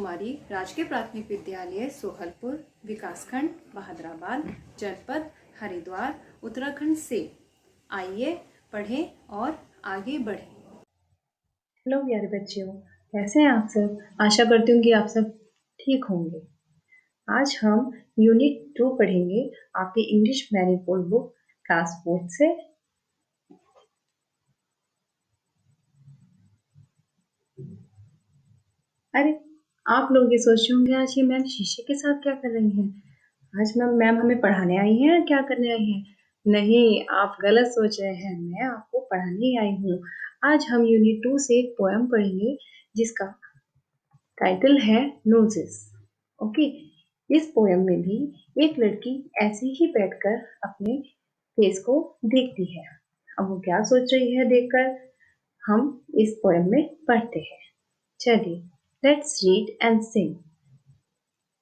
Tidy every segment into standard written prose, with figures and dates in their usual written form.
कुमारी राजकीय प्राथमिक विद्यालय सोहलपुर, विकासखंड बहादुराबाद, जनपद हरिद्वार, उत्तराखंड से। आइए पढ़ें और आगे बढ़ें। हेलो प्यारे बच्चों, कैसे हैं आप सब। आशा करती हूँ कि आप सब ठीक होंगे। आज हम यूनिट 2 पढ़ेंगे आपकी इंग्लिश मैनीफोल्ड बुक क्लास 4 से। अरे, आप लोग ये सोच रहे होंगे आज ये मैम शीशे के साथ क्या कर रही हैं। आज मैम हमें पढ़ाने आई हैं या क्या करने आई हैं। नहीं, आप गलत सोच रहे हैं, मैं आपको पढ़ाने ही आई हूँ। आज हम यूनिट 2 से एक पोएम पढ़ेंगे जिसका टाइटल है नोजेस। ओके, इस पोएम में भी एक लड़की ऐसे ही बैठकर अपने फेस को देखती है। अब वो क्या सोच रही है देखकर हम इस पोएम में पढ़ते हैं। चलिए, let's read and Singh.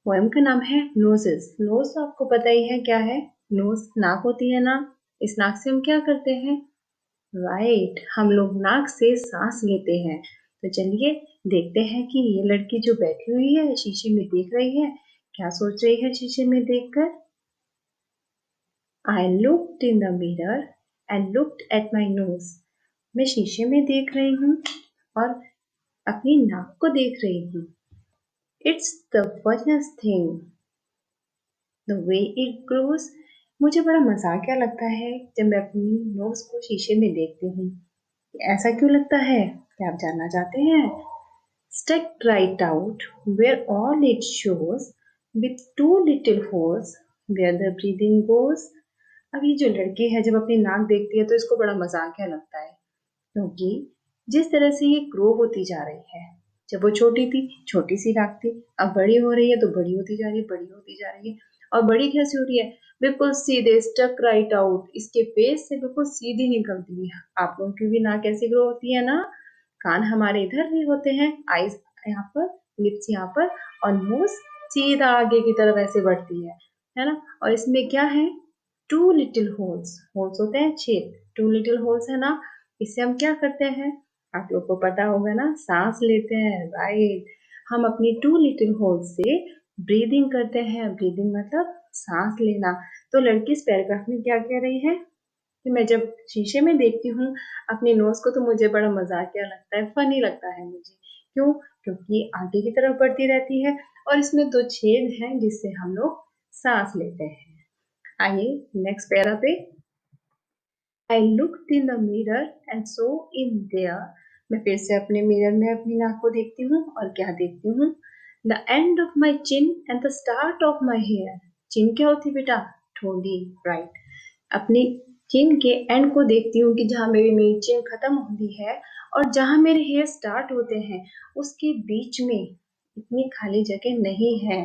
Poem का नाम है नोजेस। नोज तो आपको पता ही है क्या है। नोज नाक होती है ना। इस नाक से हम क्या करते हैं? राइट, हम लोग नाक से सांस लेते हैं। तो चलिए देखते हैं कि ये लड़की जो बैठी हुई है शीशे में देख रही है, क्या सोच रही है शीशे में देखकर। I looked in the mirror and looked at my nose. मैं शीशे में देख रही हूँ और अपनी नाक को देख रही हूँ। It's the funniest thing, the way it grows. मुझे बड़ा मजाकिया लगता है जब मैं अपनी नोज को शीशे में देखती हूँ। ऐसा क्यों लगता है, क्या आप जानना चाहते हैं? Stuck right out where all it shows with two little holes where the breathing goes. अब ये जो लड़की है जब अपनी नाक देखती है तो इसको बड़ा मजाकिया लगता है, क्योंकि जिस तरह से ये ग्रो होती जा रही है, जब वो छोटी थी छोटी सी नाक थी, अब बड़ी हो रही है तो बड़ी होती जा रही है, बड़ी होती जा रही है। और बड़ी कैसे हो रही है? बिल्कुल सीधे, स्टक राइट आउट, इसके फेस से बिल्कुल सीधी निकलती है। आप लोगों की भी नाक ऐसी ग्रो होती है ना। कान हमारे इधर भी होते हैं, आईज यहाँ पर, लिप्स यहाँ पर, और नोज सीधा आगे की तरफ ऐसे बढ़ती है ना। और इसमें क्या है? To little holes. होल्स होते हैं छेद, टू लिटिल होल्स है ना। इससे हम क्या करते हैं, आप लोग को पता होगा ना, सांस लेते हैं। राइट, हम अपनी टू लिटिल होल्स से ब्रीदिंग करते हैं। ब्रीदिंग मतलब सांस लेना। तो लड़की इस पैराग्राफ में क्या कह रही है कि मैं जब शीशे में देखती हूँ अपनी नोज को तो मुझे बड़ा मजाकिया लगता है, फनी लगता है मुझे। क्यों? क्योंकि आगे की तरफ बढ़ती रहती है और इसमें दो छेद हैं जिससे हम लोग सांस लेते हैं। आइए नेक्स्ट पैरा पे। I looked in the mirror and saw in there. मैं फिर से अपने मिरर में अपनी नाक को देखती हूँ और क्या देखती हूँ? The end of my chin and the start of my hair. चिन क्या होती बेटा? ठोड़ी। राइट, अपनी चिन के एंड को देखती हूँ कि जहाँ मेरी चिन खत्म होती है और जहाँ मेरे हेयर स्टार्ट होते हैं उसके बीच में इतनी खाली जगह नहीं है,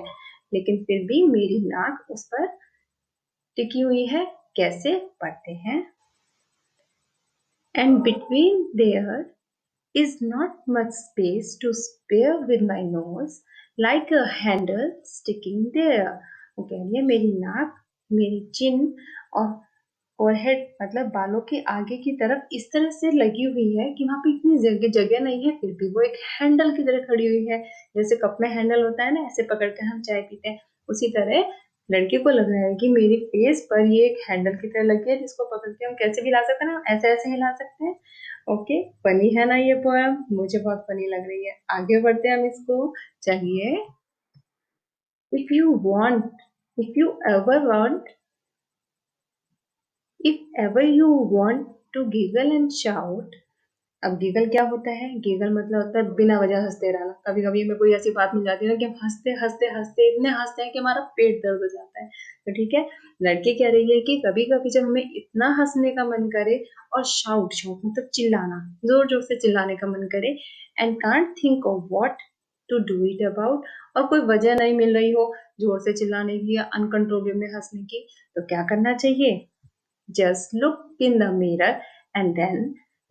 लेकिन फिर भी मेरी नाक उस पर टिकी हुई है। कैसे? पढ़ते हैं। And between there is not much space to spare with my nose like a handle sticking there. वो कह रही है मेरी नाक, मेरी चिन और फोरहेड मतलब बालों के आगे की तरफ इस तरह से लगी हुई है कि वहां पे इतनी जगह नहीं है, फिर भी वो एक हैंडल की तरह खड़ी हुई है। जैसे कप में हैंडल होता है ना, ऐसे पकड़ कर हम चाय पीते हैं, उसी तरह लड़के को लग रहा है कि मेरी फेस पर ये एक हैंडल की तरह लगी है जिसको पकड़ के हम कैसे भी हिला सकते हैं ना, ऐसे ऐसे हिला सकते हैं। ओके, फनी है ना ये पोएम, मुझे बहुत फनी लग रही है। आगे बढ़ते हैं हम इसको। चलिए, if you want, if you ever want, if ever you want to giggle and shout. अब गीगल क्या होता है? गीगल मतलब होता है बिना वजह हंसते रहना। कभी कभी हमें कोई ऐसी बात मिल जाती है ना कि हम हंसते हंसते हंसते इतने हंसते हैं कि हमारा पेट दर्द हो जाता है। तो ठीक है, लड़की कह रही है कि कभी कभी जब हमें इतना हंसने का मन करे और शाउट, शाउट मतलब चिल्लाना, जोर जोर से चिल्लाने का मन करे, and can't think of what to do it about, और कोई वजह नहीं मिल रही हो जोर से चिल्लाने की या अनकंट्रोलेबल में हंसने की, तो क्या करना चाहिए? Just look in the mirror and then,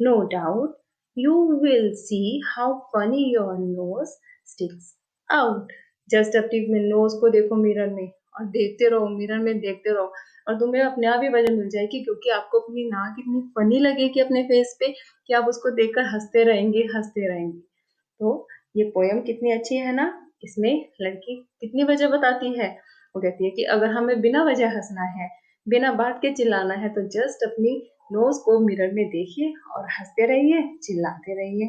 no doubt, you will see how funny your nose sticks out. Just अपनी नोज को देखो मिरर में और देखते रहो, मिरर में देखते रहो, और तुम्हें अपने आप ही वजह मिल जाएगी, क्योंकि आपको अपनी नाक इतनी फनी लगेगी अपने फेस पे कि आप उसको देखकर हंसते रहेंगे, हंसते रहेंगे। तो ये पोयम कितनी अच्छी है ना। इसमें लड़की कितनी वजह बताती है। वो कहती है कि अगर हमें बिना वजह हंसना है, बिना बात के चिल्लाना है, तो जस्ट अपनी नोज को मिरर में देखिए और हंसते रहिए, चिल्लाते रहिए।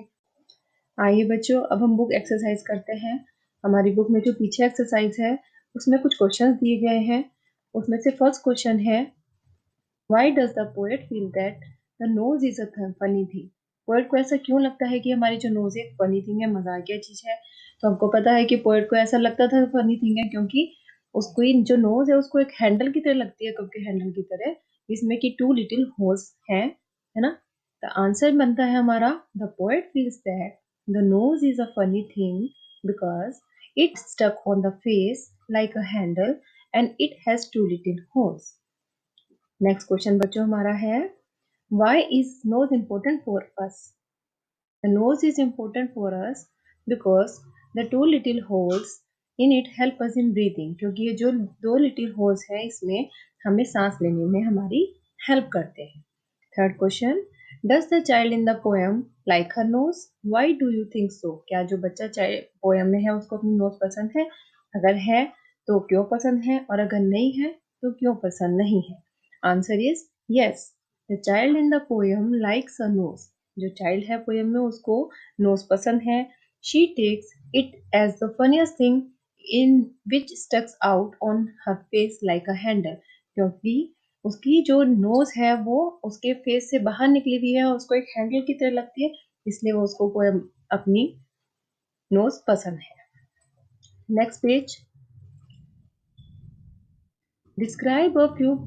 आइए बच्चों, अब हम बुक एक्सरसाइज करते हैं। हमारी बुक में जो पीछे एक्सरसाइज है उसमें कुछ क्वेश्चंस दिए गए हैं। उसमें से फर्स्ट क्वेश्चन है, Why does the poet feel that the nose is a funny thing? Poet को ऐसा क्यों लगता है कि हमारी जो नोज एक फनी थिंग है, मजाकिया चीज है। तो हमको पता है कि पोएट को ऐसा लगता था फनी थिंग है क्योंकि उसको जो नोज है उसको एक हैंडल की तरह लगती है, कप के हैंडल की तरह, जिसमें कि 2 लिटिल होल्स हैं, है ना। तो आंसर बनता है हमारा, the poet feels that the nose is a funny thing because it stuck on the face like a handle and it has 2 little holes. Next question बच्चों हमारा है, why is nose important for us? The nose is important for us because the 2 little holes in it help us in breathing, क्योंकि ये जो 2 little holes है इसमें हमें सांस लेने में हमारी हेल्प करते हैं। Third question, does the child in the poem like her nose? Why do you think so? क्या जो बच्चा पोएम में है उसको अपनी नोज पसंद है? अगर है तो क्यों पसंद है, और अगर नहीं है तो क्यों पसंद नहीं है? Answer is yes, the child in the poem likes a nose. जो चाइल्ड है पोएम में उसको नोज पसंद है। she takes it as the funniest thing in which stuck out on her face like a handle, क्योंकि उसकी जो knows है वो उसके फेस से बाहर निकली हुई है और उसको एक हैंडल की तरह लगती है, इसलिए वो उसको पोएम अपनी नोज पसंद है। Next page, describe a few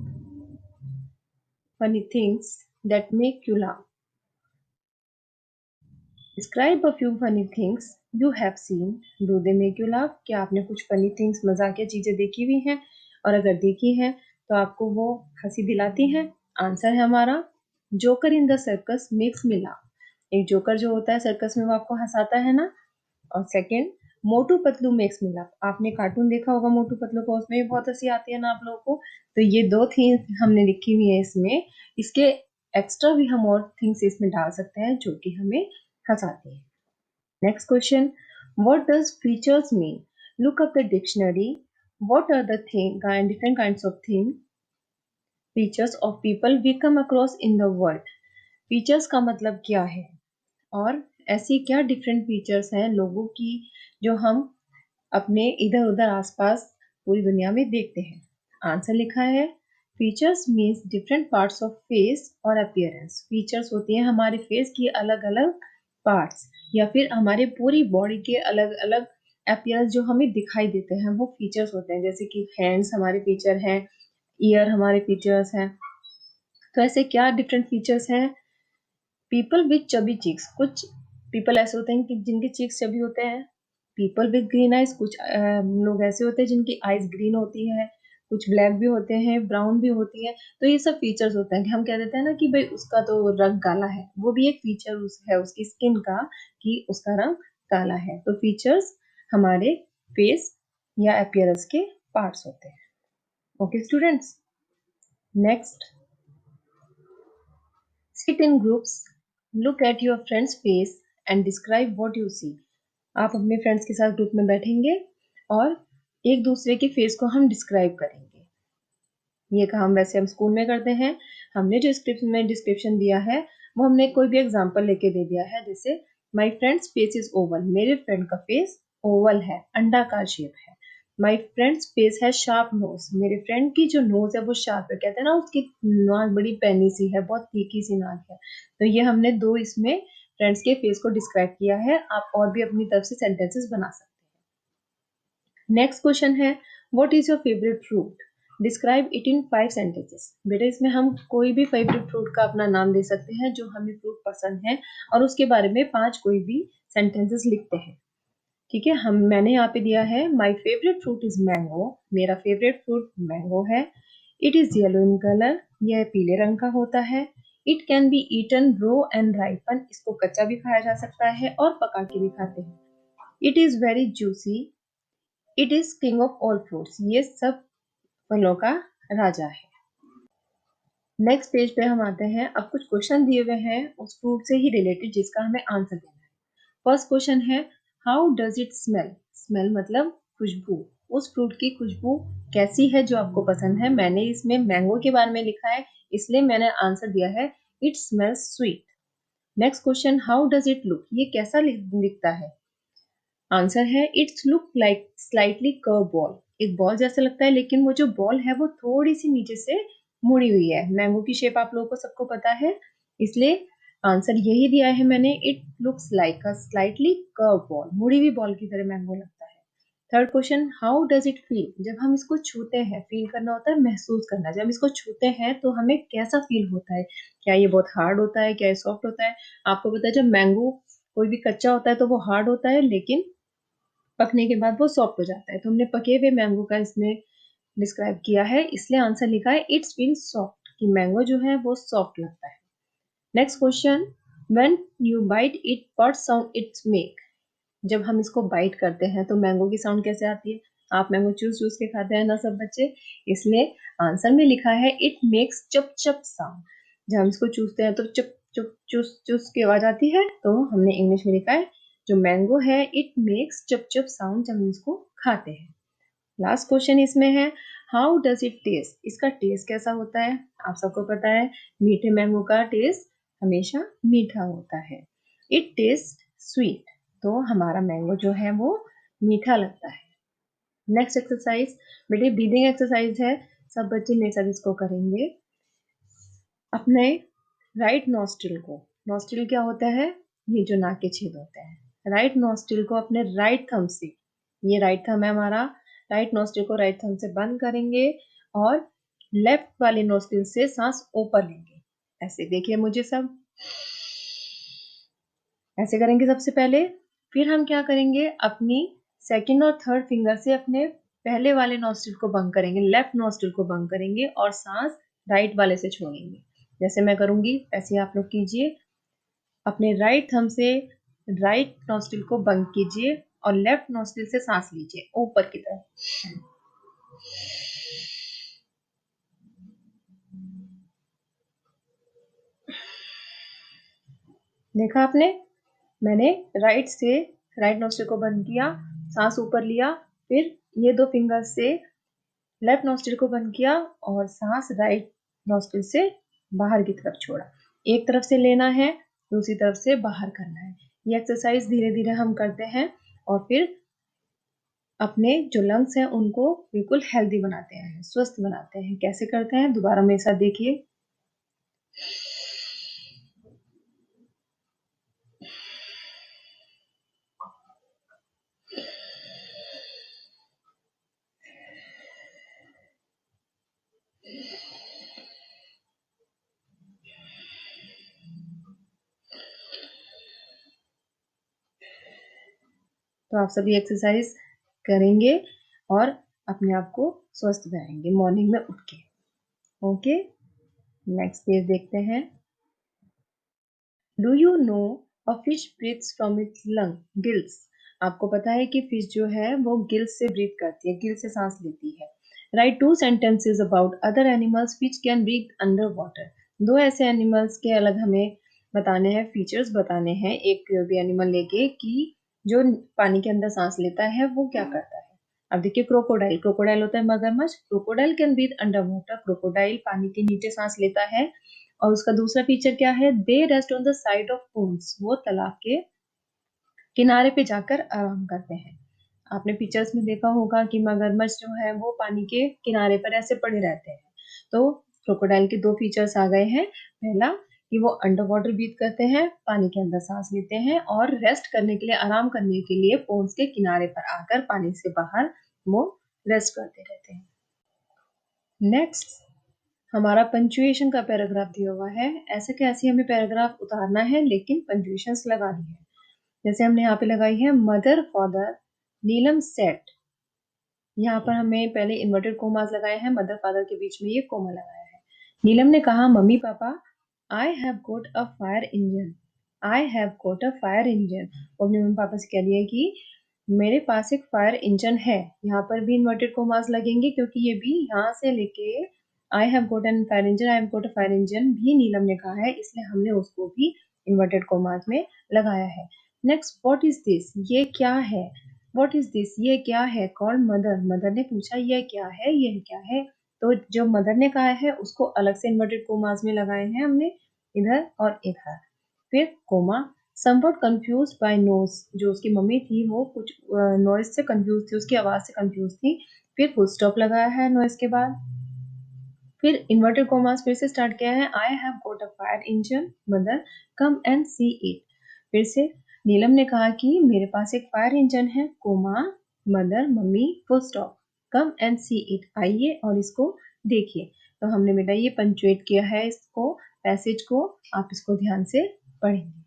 funny things that make you laugh. Describe a few funny things you have seen. Do they make you laugh? क्या आपने कुछ funny things, मजाकिया चीजें देखी हुई हैं, और अगर देखी हैं तो आपको वो हंसी दिलाती हैं? आंसर है हमारा, joker in the circus makes me laugh. एक जोकर जो होता है सर्कस में वो आपको हंसाता है ना। और second, Motu Patlu makes me laugh. आपने कार्टून देखा होगा मोटू पतलू को, उसमें भी बहुत हंसी आती है ना आप लोगों को। तो ये 2 थिंग्स हमने लिखी हुई है इसमें। इसके एक्स्ट्रा भी हम और थिंग्स इसमें डाल सकते हैं जो कि हमें हंसाती है। Next question, what does features mean? Look up the dictionary. What are the different kinds of thing features of people we come across in the world? Features का मतलब क्या है और ऐसी क्या डिफरेंट फीचर्स हैं लोगों की जो हम अपने इधर उधर आसपास पूरी दुनिया में देखते हैं? आंसर लिखा है, features means different parts of face और अपीयरेंस। फीचर्स होती हैं हमारे फेस की अलग अलग पार्ट्स या फिर हमारे पूरी बॉडी के अलग अलग अपीयरेंस जो हमें दिखाई देते हैं वो फीचर्स होते हैं। जैसे कि हैंड्स हमारे फीचर हैं, ईयर हमारे फीचर्स हैं। तो ऐसे क्या डिफरेंट फीचर्स हैं? पीपल विथ चबी चीक्स, कुछ पीपल ऐसे होते हैं कि जिनके चीक्स चबी होते हैं। पीपल विथ ग्रीन आइज, कुछ लोग ऐसे होते हैं जिनकी आइज ग्रीन होती है। कुछ ब्लैक भी होते हैं, ब्राउन भी होती है। तो ये सब फीचर्स होते हैं कि हम कह देते हैं ना कि भाई उसका तो रंग काला है, वो भी एक फीचर है उसकी स्किन का कि उसका रंग काला है। तो फीचर्स हमारे फेस या अपीयरेंस के पार्ट्स होते हैं। Okay students, next, sit in groups, look at your friend's face and describe what you see. आप अपने फ्रेंड्स के साथ ग्रुप में बैठेंगे और एक दूसरे के फेस को हम डिस्क्राइब करेंगे। ये काम वैसे हम स्कूल में करते हैं। हमने जो डिस्क्रिप्शन दिया है वो हमने कोई भी एग्जांपल लेके दे दिया है। जैसे my friends face is Oval, मेरे फ्रेंड का फेस ओवल है, अंडाकार शेप है। माय फ्रेंड्स फेस है शार्प नोज, मेरे फ्रेंड की जो नोज है वो शार्प है। कहते हैं ना उसकी नाक बड़ी पैनी सी है, बहुत तीखी सी नाक है। तो ये हमने 2 इसमें फ्रेंड्स के फेस को डिस्क्राइब किया है। आप और भी अपनी तरफ से सेंटेंसेस बना सकते हैं। नेक्स्ट क्वेश्चन है, what is your favourite fruit? Describe it in 5 sentences. बेटा इसमें हम कोई भी फेवरेट फ्रूट का अपना नाम दे सकते हैं जो हमें फ्रूट पसंद है और उसके बारे में 5 कोई भी सेंटेंसेस लिखते हैं। ठीक है, मैंने यहाँ पे दिया है, my favourite fruit is mango, मेरा फेवरेट फ्रूट मैंगो है। It is yellow in colour, यह पीले रंग का होता है। It can be eaten raw and ripen, इसको कच्चा भी खाया जा सकता है और पका के भी खाते हैं। It is very juicy, it is king of all fruits, ये सब फलों का राजा है। नेक्स्ट पेज पे हम आते हैं। अब कुछ क्वेश्चन दिए हुए हैं उस फ्रूट से ही रिलेटेड जिसका हमें आंसर देना है। फर्स्ट क्वेश्चन है, how does it smell? Smell मतलब खुशबू। उस फ्रूट की खुशबू कैसी है जो आपको पसंद है। मैंने इसमें मैंगो के बारे में लिखा है, इसलिए मैंने आंसर दिया है it smells sweet. Next question, how does it look? ये कैसा दिखता है? आंसर है it's look like slightly curve ball. एक बॉल जैसा लगता है, लेकिन वो जो बॉल है वो थोड़ी सी नीचे से मुड़ी हुई है। मैंगो की शेप आप लोगों को सबको पता है, इसलिए आंसर यही दिया है मैंने, it looks like a slightly curve ball. मुड़ी हुई बॉल की तरह मैंगो लगता है। Third question, how does it feel? जब हम इसको छूते हैं, फील करना होता है महसूस करना, जब हम इसको छूते हैं तो हमें कैसा फील होता है? क्या ये बहुत हार्ड होता है, क्या ये सॉफ्ट होता है? आपको पता है जब मैंगो कोई भी कच्चा होता है तो वो हार्ड होता है, लेकिन पकने के बाद वो सॉफ्ट हो जाता है। तो हमने पके हुए मैंगो का इसमें डिस्क्राइब किया है, इसलिए आंसर लिखा है इट्स फील सॉफ्ट, कि मैंगो जो है वो सॉफ्ट लगता है। Next question, when you bite it what sound it's make? जब हम इसको बाइट करते हैं तो मैंगो की साउंड कैसे आती है? आप मैंगो चूस चूस के खाते हैं ना सब बच्चे, इसलिए आंसर में लिखा है इट मेक्स चप चप साउंड। जब हम इसको चूसते हैं तो चप चप चूस चूस की आवाज आती है, तो हमने इंग्लिश में लिखा है जो मैंगो है इट मेक्स चप चप साउंड जब हम इसको खाते हैं। लास्ट क्वेश्चन इसमें है हाउ डज इट टेस्ट? इसका टेस्ट कैसा होता है? आप सबको पता है मीठे मैंगो का टेस्ट हमेशा मीठा होता है। इट टेस्ट स्वीट, तो हमारा मैंगो जो है वो मीठा लगता है। नेक्स्ट एक्सरसाइज बेटे ब्रीदिंग एक्सरसाइज है, सब बच्चे मेरे साथ इसको करेंगे। अपने राइट नॉस्ट्रिल को, नॉस्ट्रिल क्या होता है? ये जो नाक के छेद होते हैं, राइट नॉस्ट्रिल को अपने राइट थंब से, ये राइट थंब है हमारा, राइट नॉस्ट्रिल को राइट थंब से बंद करेंगे और लेफ्ट वाले नॉस्ट्रिल से सांस ऊपर लेंगे। ऐसे देखिए मुझे सब, ऐसे करेंगे सबसे पहले। फिर हम क्या करेंगे, अपनी सेकंड और थर्ड फिंगर से अपने पहले वाले नॉस्ट्रिल को बंद करेंगे, लेफ्ट नॉस्ट्रिल को बंद करेंगे और सांस राइट वाले से छोड़ेंगे। जैसे मैं करूंगी ऐसे आप लोग कीजिए। अपने राइट थंब से राइट नॉस्ट्रिल को बंद कीजिए और लेफ्ट नॉस्ट्रिल से सांस लीजिए ऊपर की तरफ। देखा आपने, मैंने राइट नोस्ट्रिल को बंद किया, सांस ऊपर लिया, फिर ये दो फिंगर से लेफ्ट नोस्ट्रिल को बंद किया और सांस राइट नोस्ट्रिल से बाहर की तरफ छोड़ा। एक तरफ से लेना है, दूसरी तरफ से बाहर करना है। ये एक्सरसाइज धीरे धीरे हम करते हैं और फिर अपने जो लंग्स हैं उनको बिल्कुल हेल्दी बनाते हैं, स्वस्थ बनाते हैं। कैसे करते हैं दोबारा मेरे साथ देखिए। तो आप सभी एक्सरसाइज करेंगे और अपने आप को स्वस्थ बनाएंगे मॉर्निंग में उठ के। ओके, नेक्स्ट पेज देखते हैं। Do you know a fish breathes from its lung gills? आपको पता है कि फिश जो है वो गिल्स से ब्रीथ करती है, गिल से सांस लेती है। Write two sentences about other animals which can breathe under water. दो ऐसे एनिमल्स के अलग हमें बताने हैं, फीचर्स बताने हैं, एक भी एनिमल लेके कि जो पानी के अंदर सांस लेता है वो क्या करता है। अब देखिए क्रोकोडाइल, क्रोकोडाइल होता है मगरमच्छ, crocodile can breathe under water, crocodile पानी के नीचे सांस लेता है। और उसका दूसरा फीचर क्या है, they rest on the side of ponds, वो तालाब के किनारे पे जाकर आराम करते हैं। आपने पिक्चर्स में देखा होगा कि मगरमच्छ जो है वो पानी के किनारे पर ऐसे पड़े रहते हैं। तो क्रोकोडाइल के दो फीचर्स आ गए हैं, पहला कि वो अंडर वाटर ब्रीथ करते हैं, पानी के अंदर सांस लेते हैं, और रेस्ट करने के लिए, आराम करने के लिए पोन्स के किनारे पर आकर पानी से बाहर वो रेस्ट करते रहते हैं। नेक्स्ट हमारा पंक्चुएशन का पैराग्राफ दिया हुआ है। ऐसे कैसे हमें पैराग्राफ उतारना है लेकिन पंक्चुएशंस लगानी है। जैसे हमने यहाँ पे लगाई है मदर फादर नीलम सेट, यहाँ पर हमें पहले इन्वर्टेड कोमास लगाए हैं, मदर फादर के बीच में ये कोमा लगाया है। नीलम ने कहा mummy papa I have got a fire engine, I have got a fire engine. वो अपने मम्मी पापा से कह रही है कि मेरे पास एक फायर इंजन है। यहाँ पर भी इन्वर्टेड कोमास लगेंगे क्योंकि ये भी यहाँ से लेके I have got N fire engine, I have got a fire engine भी नीलम ने कहा है, इसलिए हमने उसको भी इन्वर्टेड कोमास में लगाया है। नेक्स्ट, व्हाट इज दिस, ये क्या है। व्हाट इज दिस, ये क्या है। कॉल्ड मदर, मदर ने पूछा ये क्या है, ये क्या है। तो जो मदर ने कहा है उसको अलग से इन्वर्टेड कोमास में लगाए हैं हमने, इधर और इधर। फिर comma, somewhat confused by nose, जो उसकी मम्मी थी वो कुछ नॉइज से कंफ्यूज थी, उसकी आवाज से कंफ्यूज थी। फिर फुल स्टॉप लगाया है नॉइज के बाद। फिर इन्वर्टेड कॉमास फिर से स्टार्ट किया है, I have got a fire engine mother, come and see it. फिर से नीलम ने कहा कि मेरे पास एक फायर इंजन है, comma, mother, mummy, full stop, come and see it, आइए और इसको देखिए। तो हमने बेटा ये पंचुएट किया है इसको, पैसेज को, आप इसको ध्यान से पढ़ेंगे।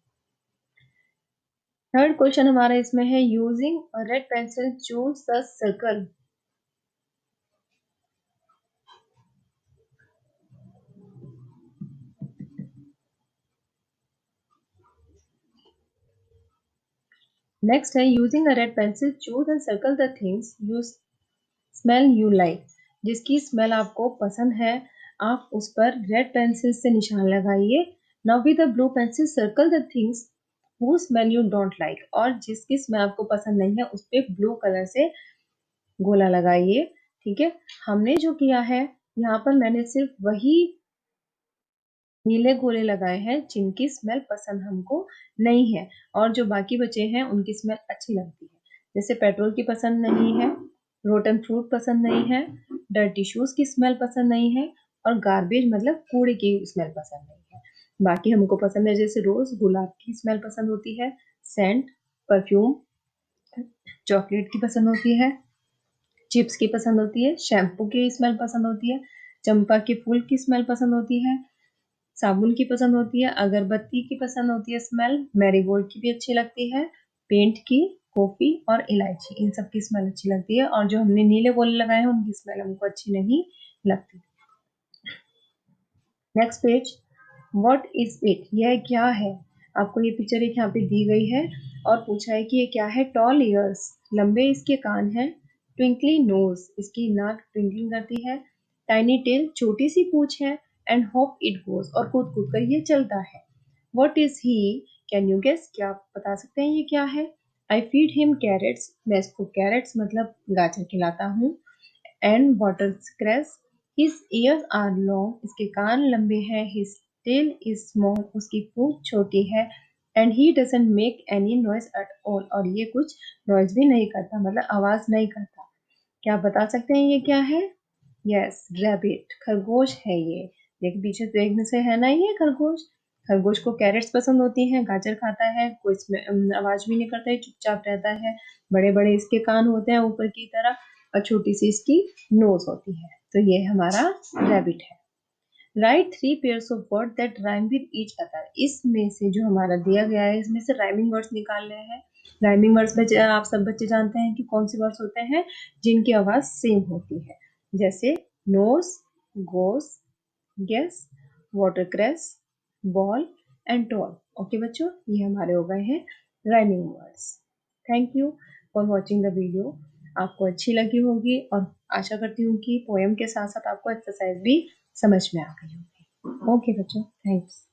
थर्ड क्वेश्चन हमारा इसमें है, using a red pencil choose the circle. Next है, using a red pencil choose and circle the things you smell you like. जिसकी स्मेल आपको पसंद है आप उस पर रेड पेंसिल से निशान लगाइए। Now with the blue pencil circle the things who smell you don't like, और जिसकी स्मेल आपको पसंद नहीं है उस पर ब्लू कलर से गोला लगाइए। ठीक है, हमने जो किया है यहाँ पर मैंने सिर्फ वही नीले गोले लगाए हैं जिनकी स्मेल पसंद हमको नहीं है, और जो बाकी बचे हैं उनकी स्मेल अच्छी लगती है। जैसे पेट्रोल की पसंद नहीं है, रोटन फ्रूट पसंद नहीं है, डर्टी शूज की स्मेल पसंद नहीं है, और गार्बेज मतलब कूड़े की स्मेल पसंद नहीं है। बाकी हमको पसंद है, जैसे रोज गुलाब की स्मेल पसंद होती है, सेंट, परफ्यूम, चॉकलेट की पसंद होती है, चिप्स की पसंद होती है, शैम्पू की स्मेल पसंद होती है, चंपा के फूल की स्मेल पसंद होती है, साबुन की पसंद होती है, अगरबत्ती की पसंद होती है स्मेल, मैरीगोल्ड की भी अच्छी लगती है, पेंट की, कॉफी और इलायची, इन सब की स्मेल अच्छी लगती है, और जो हमने नीले गोले लगाए हैं उनकी स्मेल हमको अच्छी नहीं लगती। Next page, what is it, यह क्या है। आपको ये पिक्चर एक यहाँ पे दी गई है और पूछा है कि ये क्या है। टॉल ईयर्स, लंबे इसके कान हैं, ट्विंकली नोज, इसकी नाक ट्विंकलिंग करती है, टाइनी टेल, छोटी सी पूंछ है, एंड हॉप इट गोज, और कूद कूद कर ये चलता है। What is he, can you guess, क्या आप बता सकते हैं ये क्या है। आई फीड हिम कैरेट्स, मैं इसको कैरेट्स मतलब गाजर खिलाता हूँ, and water scratch, his ears are long, इसके कान लंबे हैं, हिज टेल इज स्मॉल, उसकी पूंछ छोटी है, and he doesn't make any noise at all, और ये कुछ नॉइज भी नहीं करता, मतलब आवाज नहीं करता। क्या आप बता सकते हैं ये क्या है। यस, रैबिट, खरगोश है ये। देख पीछे देखने से है ना ये खरगोश। खरगोश को कैरेट्स पसंद होती हैं, गाजर खाता है, कोई इसमें आवाज भी नहीं करता है, चुपचाप रहता है। बड़े बड़े इसके कान होते हैं ऊपर की तरफ, और छोटी सी इसकी नोज होती है। तो ये हमारा रैबिट है। Right three pairs of word that rhyme with each other, इसमें से जो हमारा दिया गया है इसमें से राइमिंग वर्ड्स निकालने हैं। राइमिंग वर्ड्स में आप सब बच्चे जानते हैं कि कौन से वर्ड्स होते हैं जिनकी आवाज सेम होती है, जैसे nose, goes, guess, watercress, ball and tall. Okay बच्चों, ये हमारे हो गए हैं rhyming words. Thank you for watching the video. आपको अच्छी लगी होगी और आशा करती हूँ कि पोएम के साथ साथ आपको एक्सरसाइज भी समझ में आ गई होगी। ओके बच्चों, थैंक्स।